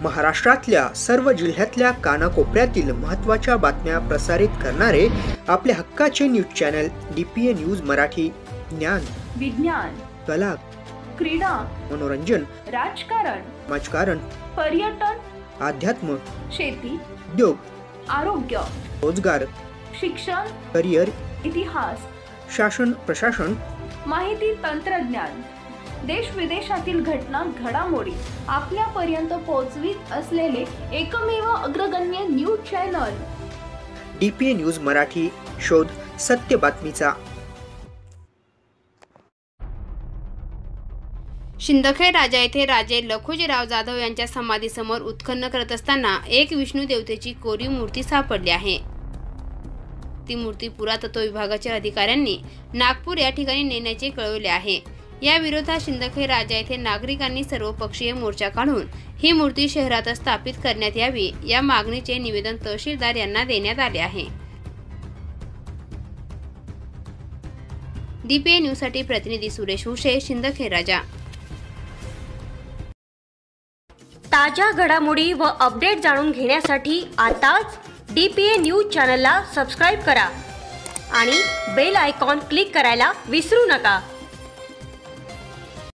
महाराष्ट्रातल्या सर्व जिल्ह्यातल्या कानाकोपऱ्यातील महत्त्वाच्या बातम्या प्रसारित करणारे आपले हक्काचे news channel DPA news Marathi. ज्ञान, विज्ञान, कला, क्रीडा, मनोरंजन, राजकारण, समाजकारण, पर्यटन, अध्यात्म, शेती, उद्योग, आरोग्य, रोजगार, शिक्षण, करिअर, इतिहास, शासन प्रशासन, माहिती तंत्रज्ञान, देश विदेशातील घटना घडामोडी आपल्यापर्यंत पोहोचवित असलेले एकमेव अग्रगण्य news channel DPA news Marathi. शोध सत्य बातमीचा. शिंदखेड राजा येथे राजे लखुजीराव जाधव यांच्या समाधीसमोर उत्खनन करत असताना एक विष्णू देवतेची कोरीव मूर्ती सापडली आहे. ती मूर्ती पुरातत्व विभागाच्या अधिकाऱ्यांनी नागपूर या ठिकाणी नेण्याचे कळवले आहे. या विरोधात शिंदखेड राजा येथे नागरिकांनी सर्वपक्षीय मोर्चा काढून ही मूर्ती शहरात स्थापित करण्यात यावी या मागणीचे निवेदन तहसीलदार यांना देण्यात आले आहे. DPA न्यूज साठी प्रतिनिधी सुरेश हुशे, शिंदखेड राजा. ताज्या घडामोडी व अपडेट जाणून घेण्यासाठी आताच DPA न्यूज चॅनलला सबस्क्राइब करा आणि बेल आयकॉन क्लिक करायला विसरू नका.